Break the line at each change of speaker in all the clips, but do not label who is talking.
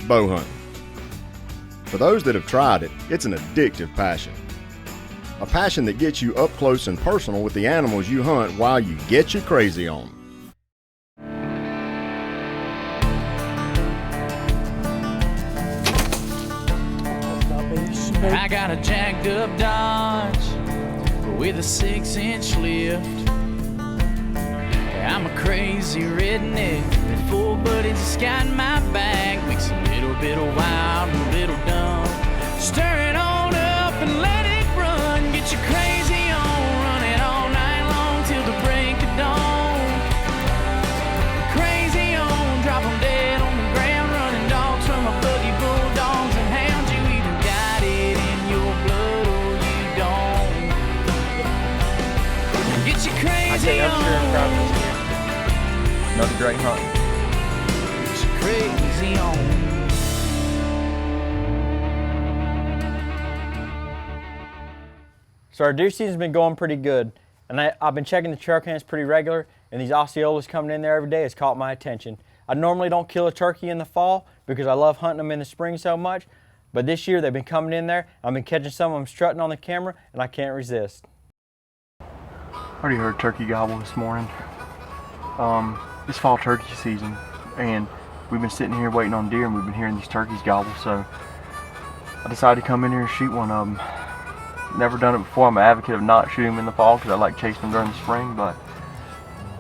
bow hunting. For those that have tried it, it's an addictive passion. A passion that gets you up close and personal with the animals you hunt while you get your crazy on.
I got a jacked up Dodge with a 6-inch lift. I'm a crazy redneck with 4 buddies just got in my back. Mix a little bit of wild and a little dumb. Stir it on up and let it run. Get you crazy on, run it all night long till the break of dawn. Crazy on, drop 'em dead on the ground. Running dogs from a buggy, bulldogs and hounds. You either got it in your blood or you don't. Get you crazy on.
Another great hunt.
Get you crazy on.
So our deer season's been going pretty good, and I've been checking the trail cams pretty regular, and these Osceolas coming in there every day has caught my attention. I normally don't kill a turkey in the fall because I love hunting them in the spring so much, but this year they've been coming in there. I've been catching some of them strutting on the camera, and I can't resist.
Already heard turkey gobble this morning. It's fall turkey season, and we've been sitting here waiting on deer, and we've been hearing these turkeys gobble, so I decided to come in here and shoot one of them. Never done it before. I'm an advocate of not shooting them in the fall because I like chasing them during the spring, but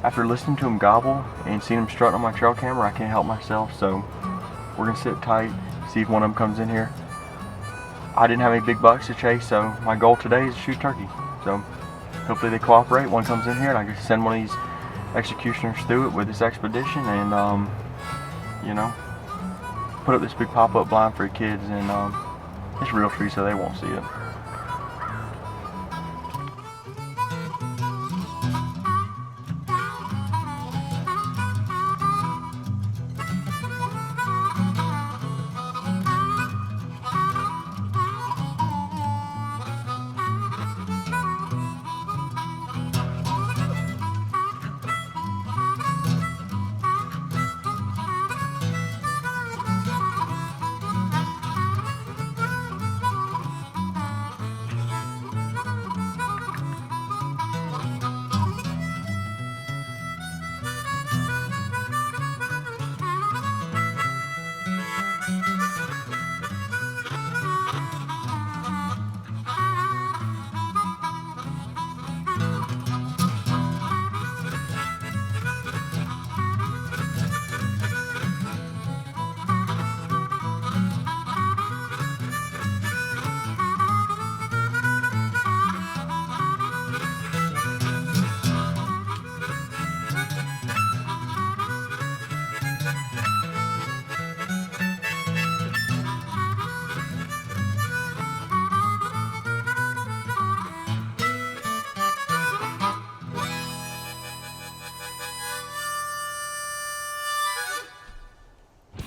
after listening to them gobble and seeing them strutting on my trail camera, I can't help myself, so we're going to sit tight, see if one of them comes in here. I didn't have any big bucks to chase, so my goal today is to shoot turkey. So hopefully they cooperate. One comes in here and I can send one of these executioners through it with this expedition and, you know, put up this big pop-up blind for the kids, and it's Realtree so they won't see it.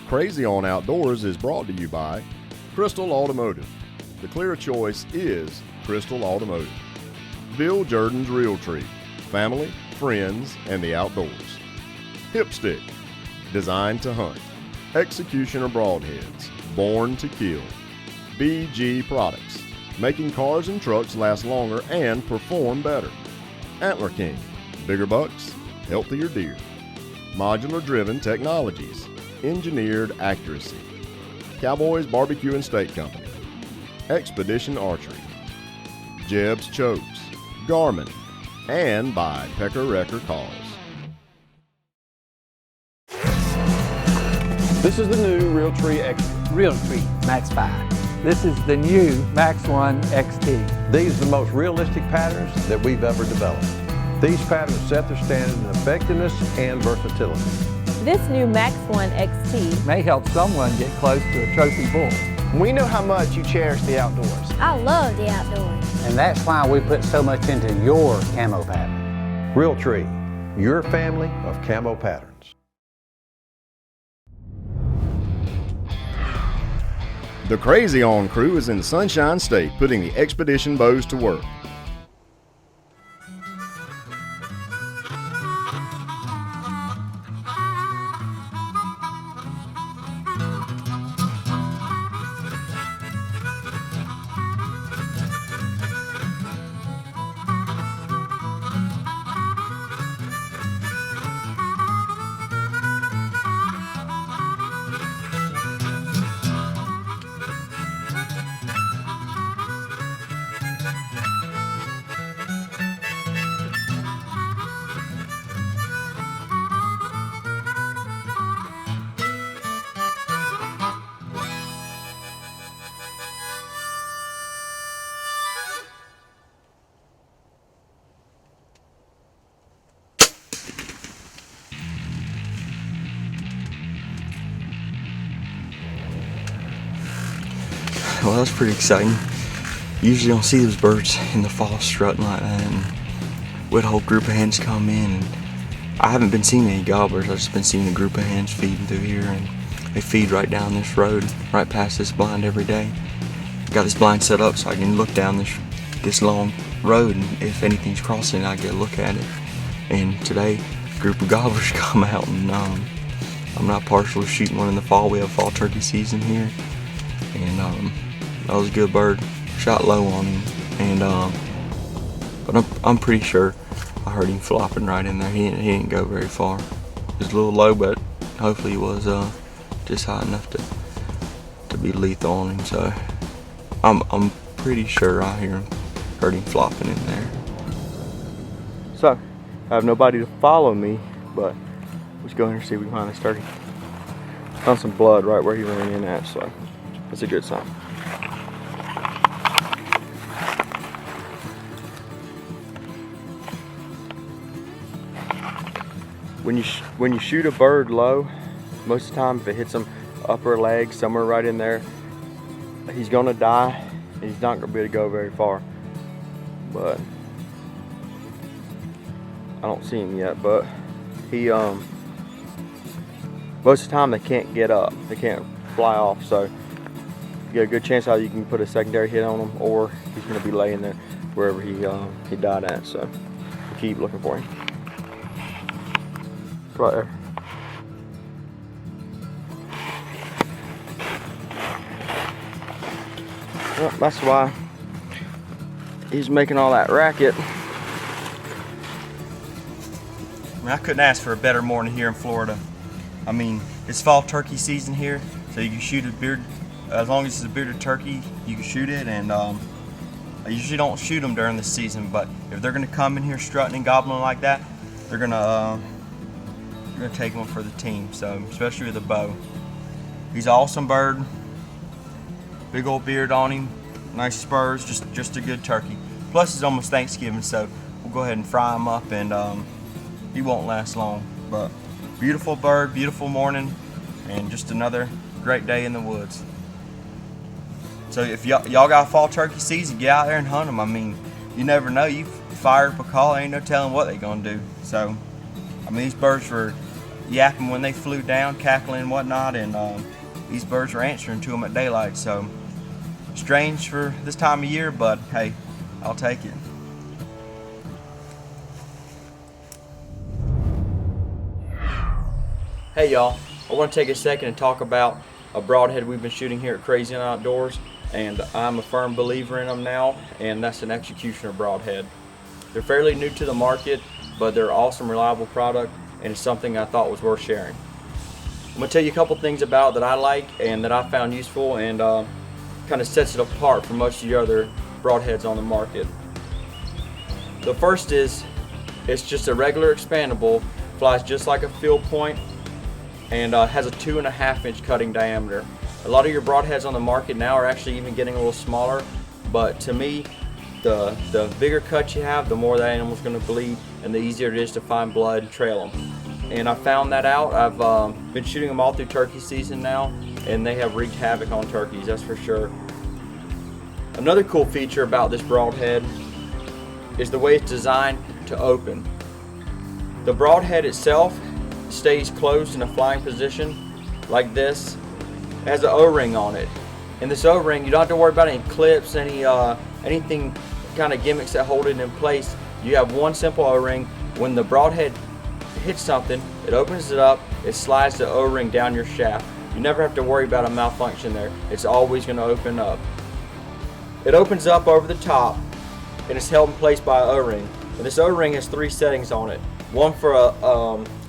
Crazy on Outdoors is brought to you by Crystal Automotive. The clear choice is Crystal Automotive. Bill Jordan's Realtree, family, friends, and the outdoors. Hipstick, designed to hunt. Executioner Broadheads, born to kill. BG Products, making cars and trucks last longer and perform better. Antler King, bigger bucks, healthier deer. Modular Driven Technologies, engineered accuracy. Cowboys Barbecue and Steak Company. Expedition Archery. Jeb's Chokes, Garmin, and by Pecker Wrecker Cars.
This is the new Realtree
Max 5. This is the new Max 1 XT.
These are the most realistic patterns that we've ever developed. These patterns set their standard in effectiveness and versatility.
This new Max 1 XT
May help someone get close to a trophy bull.
We know how much you cherish the outdoors.
I love the outdoors.
And that's why we put so much into your camo pattern.
Realtree, your family of camo patterns.
The Crazy On crew is in Sunshine State putting the Expedition bows to work.
Well, that's pretty exciting. You usually don't see those birds in the fall strutting like that, and we had a whole group of hens come in, and I haven't been seeing any gobblers. I've just been seeing a group of hens feeding through here, and they feed right down this road, right past this blind every day. Got this blind set up so I can look down this long road, and if anything's crossing, I get a look at it. And today, a group of gobblers come out, and I'm not partial to shooting one in the fall. We have fall turkey season here, and that was a good bird. Shot low on him, and but I'm pretty sure I heard him flopping right in there. He didn't go very far. It was a little low, but hopefully he was just high enough to be lethal on him. So I'm pretty sure I heard him flopping in there.
So I have nobody to follow me, but let's go in here and see if we can find this turkey. Found some blood right where he ran in at, so that's a good sign. When you shoot a bird low, most of the time if it hits him upper leg, somewhere right in there, he's gonna die and he's not gonna be able to go very far. But I don't see him yet, but he most of the time they can't get up, they can't fly off, so you get a good chance how you can put a secondary hit on him, or he's gonna be laying there wherever he died at. So we'll keep looking for him. Right there. Well, that's why he's making all that racket.
I mean, I couldn't ask for a better morning here in Florida. I mean, it's fall turkey season here, so you can shoot a beard, as long as it's a bearded turkey, you can shoot it. And I usually don't shoot them during the season, but if they're gonna come in here strutting and gobbling like that, they're gonna take one for the team. So especially with a bow. He's an awesome bird. Big old beard on him, nice spurs, just a good turkey. Plus it's almost Thanksgiving, so we'll go ahead and fry him up, and he won't last long. But beautiful bird, beautiful morning, and just another great day in the woods. So if y'all got a fall turkey season, get out there and hunt them. I mean, you never know. You fire up a call, ain't no telling what they're gonna do. So I mean, these birds were yapping when they flew down, cackling and whatnot, and these birds were answering to them at daylight. So strange for this time of year, but hey, I'll take it.
Hey y'all, I want to take a second and talk about a broadhead we've been shooting here at Crazy Hunt Outdoors, and I'm a firm believer in them now, and that's an Executioner broadhead. They're fairly new to the market, but they're an awesome, reliable product, and it's something I thought was worth sharing. I'm going to tell you a couple things about it that I like and that I found useful, and kind of sets it apart from most of the other broadheads on the market. The first is, it's just a regular expandable, flies just like a field point, and has a 2.5 inch cutting diameter. A lot of your broadheads on the market now are actually even getting a little smaller, but to me, the bigger cut you have, the more that animal's going to bleed, and the easier it is to find blood and trail them. And I found that out. I've been shooting them all through turkey season now, and they have wreaked havoc on turkeys, that's for sure. Another cool feature about this broadhead is the way it's designed to open. The broadhead itself stays closed in a flying position like this. It has an O-ring on it, and this O-ring, you don't have to worry about any clips, anything kind of gimmicks that hold it in place. You have one simple O-ring. When the broadhead hits something, it opens it up, it slides the O-ring down your shaft. You never have to worry about a malfunction there. It's always going to open up. It opens up over the top, and it's held in place by an O-ring. And this O-ring has 3 settings on it. One for a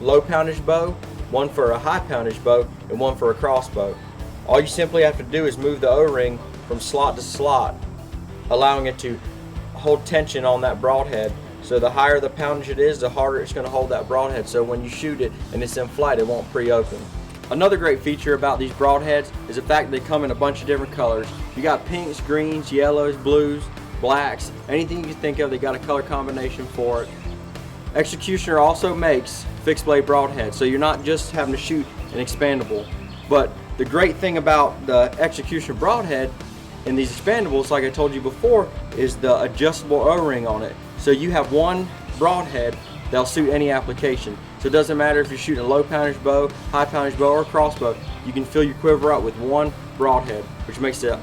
low poundage bow, one for a high poundage bow, and one for a crossbow. All you simply have to do is move the O-ring from slot to slot, allowing it to hold tension on that broadhead. So the higher the poundage it is, the harder it's going to hold that broadhead. So when you shoot it and it's in flight, it won't pre-open. Another great feature about these broadheads is the fact that they come in a bunch of different colors. You got pinks, greens, yellows, blues, blacks, anything you can think of, they got a color combination for it. Executioner also makes fixed blade broadheads, so you're not just having to shoot an expandable. But the great thing about the Executioner broadhead And these expandables, like I told you before, is the adjustable O-ring on it. So you have one broadhead that'll suit any application. So it doesn't matter if you're shooting a low poundage bow, high poundage bow, or crossbow, you can fill your quiver out with one broadhead, which makes it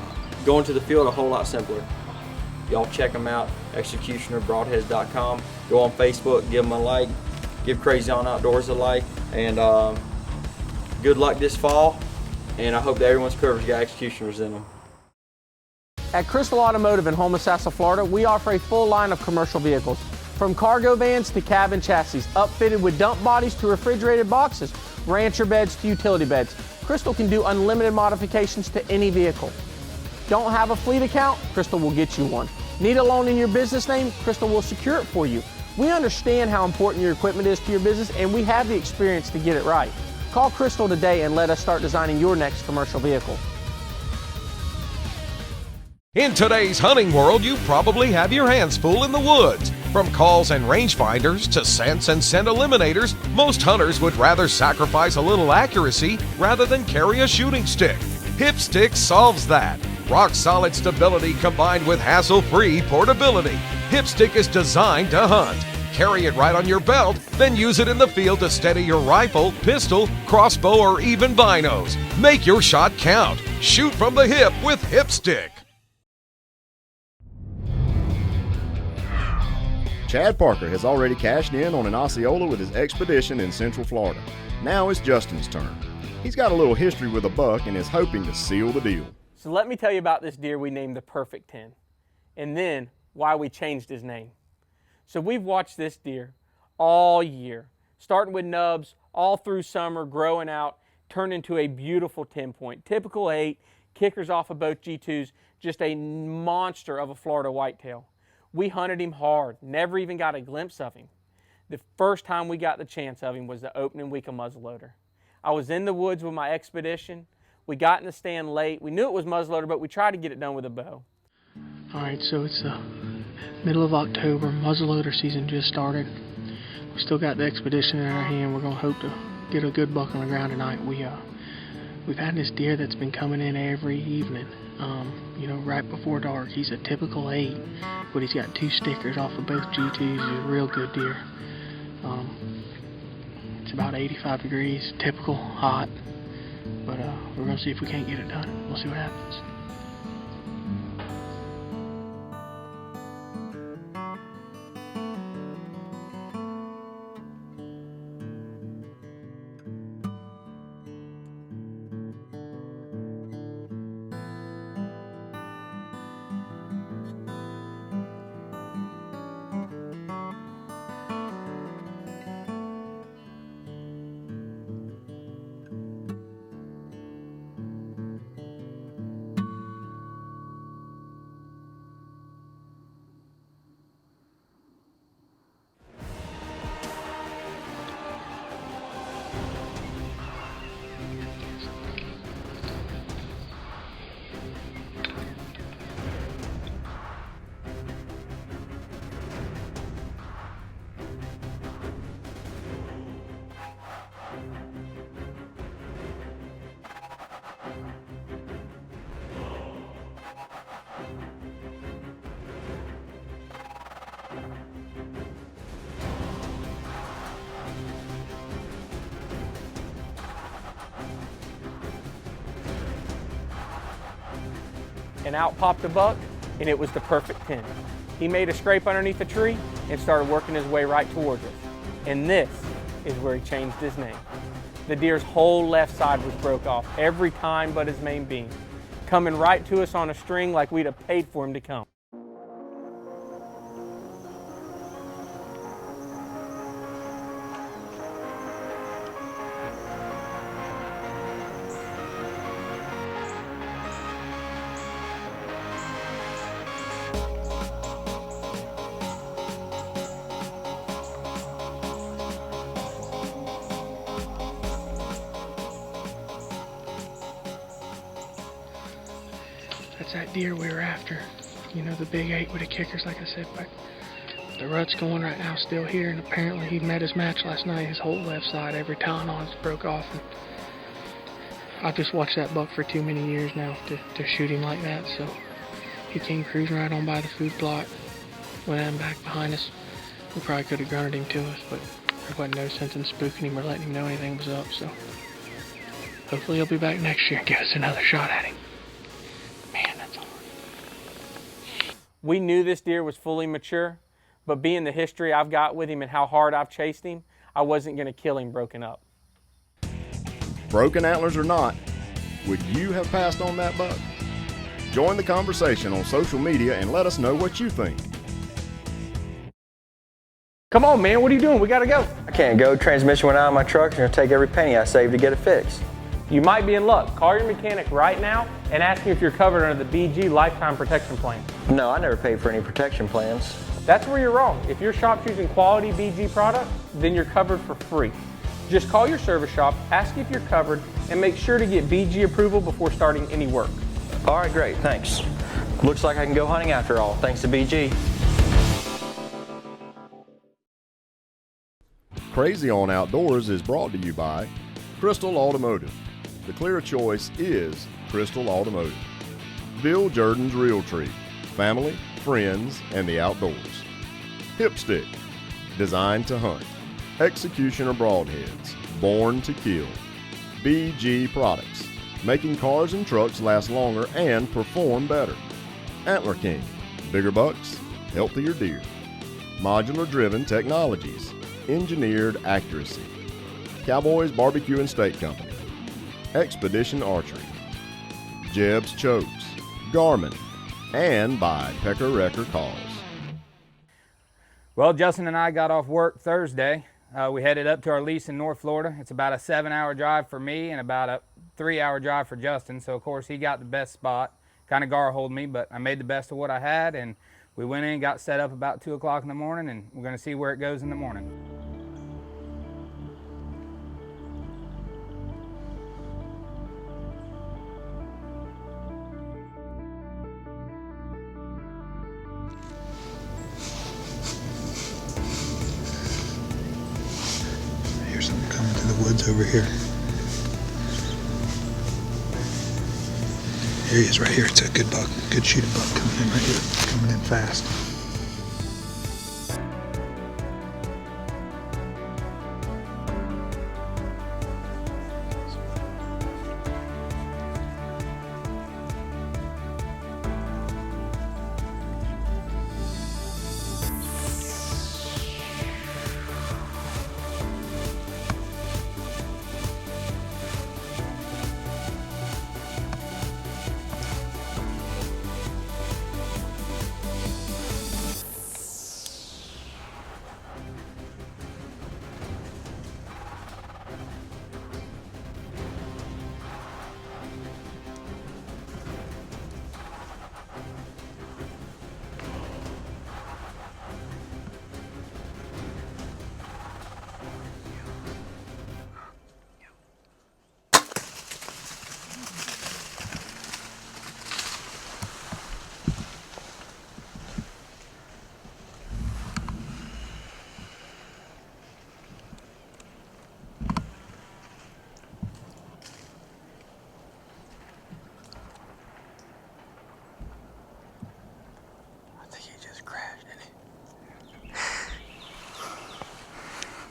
going to the field a whole lot simpler. Y'all check them out, executionerbroadheads.com. Go on Facebook, give them a like, give Crazy on Outdoors a like, and good luck this fall, and I hope that everyone's quivers got executioners in them.
At Crystal Automotive in Homosassa, Florida, we offer a full line of commercial vehicles. From cargo vans to cabin chassis, upfitted with dump bodies to refrigerated boxes, rancher beds to utility beds, Crystal can do unlimited modifications to any vehicle. Don't have a fleet account? Crystal will get you one. Need a loan in your business name? Crystal will secure it for you. We understand how important your equipment is to your business, and we have the experience to get it right. Call Crystal today and let us start designing your next commercial vehicle.
In today's hunting world, you probably have your hands full in the woods. From calls and rangefinders to scents and scent eliminators, most hunters would rather sacrifice a little accuracy rather than carry a shooting stick. Hipstick solves that. Rock-solid stability combined with hassle-free portability. Hipstick is designed to hunt. Carry it right on your belt, then use it in the field to steady your rifle, pistol, crossbow, or even binos. Make your shot count. Shoot from the hip with Hipstick.
Chad Parker has already cashed in on an Osceola with his expedition in Central Florida. Now it's Justin's turn. He's got a little history with a buck and is hoping to seal the deal.
So let me tell you about this deer we named the Perfect 10, and then why we changed his name. So we've watched this deer all year, starting with nubs, all through summer, growing out, turned into a beautiful 10-point. Typical 8, kickers off of both G2s, just a monster of a Florida whitetail. We hunted him hard, never even got a glimpse of him. The first time we got the chance of him was the opening week of muzzleloader. I was in the woods with my expedition. We got in the stand late. We knew it was muzzleloader, but we tried to get it done with a bow.
All right, so it's the middle of October. Muzzleloader season just started. We still got the expedition in our hand. We're going to hope to get a good buck on the ground tonight. We've had this deer that's been coming in every evening, right before dark. He's a typical 8, but he's got 2 stickers off of both G2s. He's a real good deer. It's about 85 degrees, typical, hot, but we're going to see if we can't get it done. We'll see what happens.
And out popped a buck, and it was the Perfect 10. He made a scrape underneath the tree and started working his way right towards us. And this is where he changed his name. The deer's whole left side was broke off every time but his main beam, coming right to us on a string like we'd have paid for him to come. That's that deer we were after. The big 8 with the kickers, like I said, but the rut's going right now still here, and apparently he met his match last night. His whole left side, every talon on it's broke off, and I've just watched that buck for too many years now to shoot him like that, so
he came cruising right on by the food plot, went in back behind us. We probably could have grunted him to us, but there wasn't no sense in spooking him or letting him know anything was up, so hopefully he'll be back next year and give us another shot at him. Man, that's hard.
We knew this deer was fully mature, but being the history I've got with him and how hard I've chased him, I wasn't going to kill him broken up.
Broken antlers or not, would you have passed on that buck? Join the conversation on social media and let us know what you think.
Come on, man, what are you doing? We got to go.
I can't go. Transmission went out of my truck. It's going to take every penny I saved to get it fixed.
You might be in luck. Call your mechanic right now and ask him if you're covered under the BG Lifetime Protection Plan.
No, I never paid for any protection plans.
That's where you're wrong. If your shop's using quality BG product, then you're covered for free. Just call your service shop, ask if you're covered, and make sure to get BG approval before starting any work.
All right, great, thanks. Looks like I can go hunting after all, thanks to BG.
Crazy on Outdoors is brought to you by Crystal Automotive. The clear choice is Crystal Automotive. Bill Jordan's Realtree. Family, friends, and the outdoors. Hipstick. Designed to hunt. Executioner Broadheads. Born to kill. BG Products. Making cars and trucks last longer and perform better. Antler King. Bigger bucks, healthier deer. Modular Driven Technologies. Engineered accuracy. Cowboys Barbecue and Steak Company. Expedition Archery. Jeb's Chokes. Garmin. And by Pecker Wrecker Calls.
Well, Justin and I got off work Thursday. We headed up to our lease in North Florida. It's about a 7-hour drive for me and about a 3-hour drive for Justin. So, of course, he got the best spot. Kind of gar-holed me, but I made the best of what I had, and we went in and got set up about 2 o'clock in the morning, and we're going to see where it goes in the morning.
Here's something coming to the woods over here. Here he is right here. It's a good buck, good shooting buck coming in right here, coming in fast.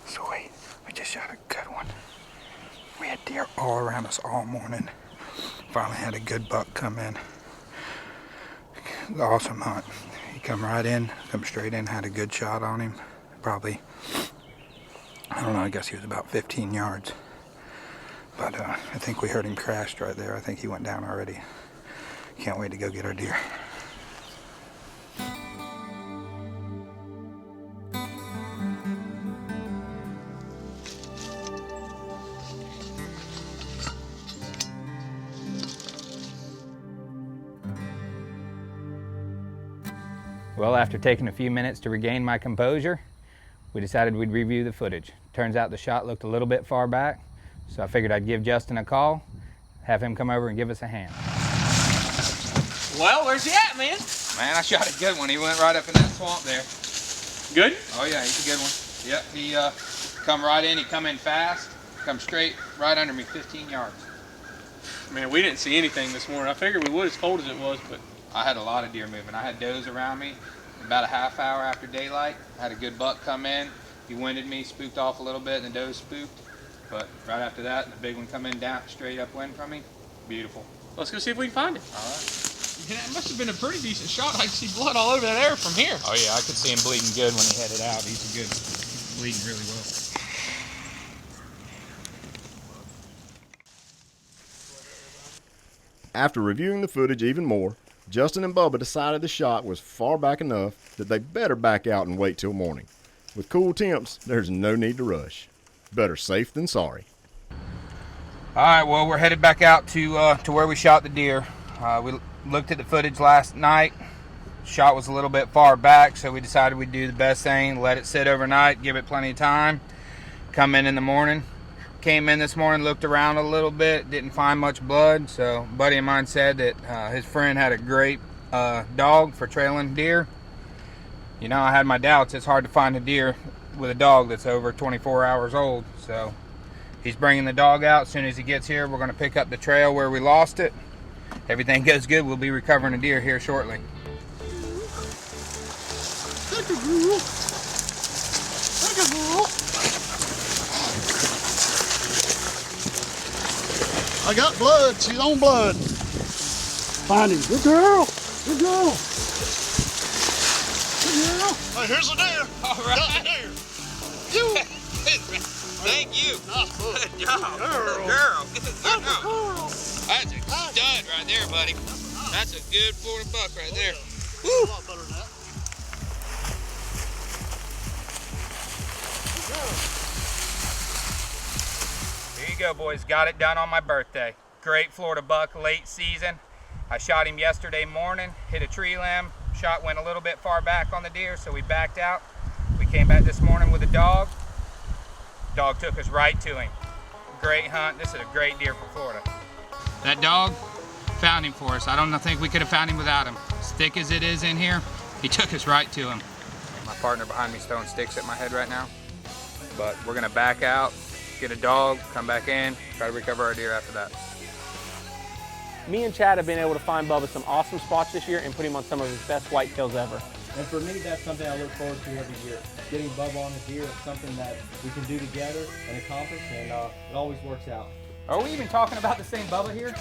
Sweet, we just shot a good one. We had deer all around us all morning. Finally had a good buck come in. Awesome hunt. He come right in, come straight in, had a good shot on him. Probably, I don't know, I guess he was about 15 yards. But I think we heard him crashed right there. I think he went down already. Can't wait to go get our deer.
Well, after taking a few minutes to regain my composure, we decided we'd review the footage. Turns out the shot looked a little bit far back, so I figured I'd give Justin a call, have him come over and give us a hand.
Well, where's he at, man?
Man, I shot a good one. He went right up in that swamp there.
Good?
Oh yeah, he's a good one. Yep, he come right in, he come in fast, come straight right under me, 15 yards.
Man, we didn't see anything this morning. I figured we would as cold as it was, but
I had a lot of deer moving. I had does around me. About a half hour after daylight, I had a good buck come in. He winded me, spooked off a little bit, and the doe spooked. But right after that, the big one come in down, straight upwind from me. Beautiful.
Let's go see if we can find it.
All right.
Yeah, it must have been a pretty decent shot. I can see blood all over that air from here.
Oh yeah, I could see him bleeding good when he headed out. He's bleeding really well.
After reviewing the footage even more, Justin and Bubba decided the shot was far back enough that they better back out and wait till morning. With cool temps, there's no need to rush. Better safe than sorry.
All right, well, we're headed back out to where we shot the deer. We looked at the footage last night. Shot was a little bit far back, so we decided we'd do the best thing, let it sit overnight, give it plenty of time, come in the morning. Came in this morning, looked around a little bit, didn't find much blood, so a buddy of mine said that his friend had a great dog for trailing deer. You know, I had my doubts. It's hard to find a deer with a dog that's over 24 hours old, so he's bringing the dog out. As soon as he gets here, we're going to pick up the trail where we lost it. Everything goes good, we'll be recovering a deer here shortly.
I got blood. She's on blood. Find him. Good girl. Good girl. Good girl. Hey, here's a deer.
All right.
Got the deer.
Thank you.
Nice book.
Good job.
Girl.
Girl. Good
That's a girl.
That's a stud right there, buddy. That's a good Florida buck right there.
Woo. A lot better than that. Good girl.
Here you go, boys. Got it done on my birthday. Great Florida buck, late season. I shot him yesterday morning, hit a tree limb. Shot went a little bit far back on the deer, so we backed out. We came back this morning with a dog. Dog took us right to him. Great hunt. This is a great deer for Florida. That dog found him for us. I don't think we could have found him without him. As thick as it is in here, he took us right to him. My partner behind me is throwing sticks at my head right now. But we're gonna back out, get a dog, come back in, try to recover our deer after that.
Me and Chad have been able to find Bubba some awesome spots this year and put him on some of his best whitetails ever.
And for me, that's something I look forward to every year. Getting Bubba on a deer is something that we can do together and accomplish, and it always works out.
Are we even talking about the same Bubba here?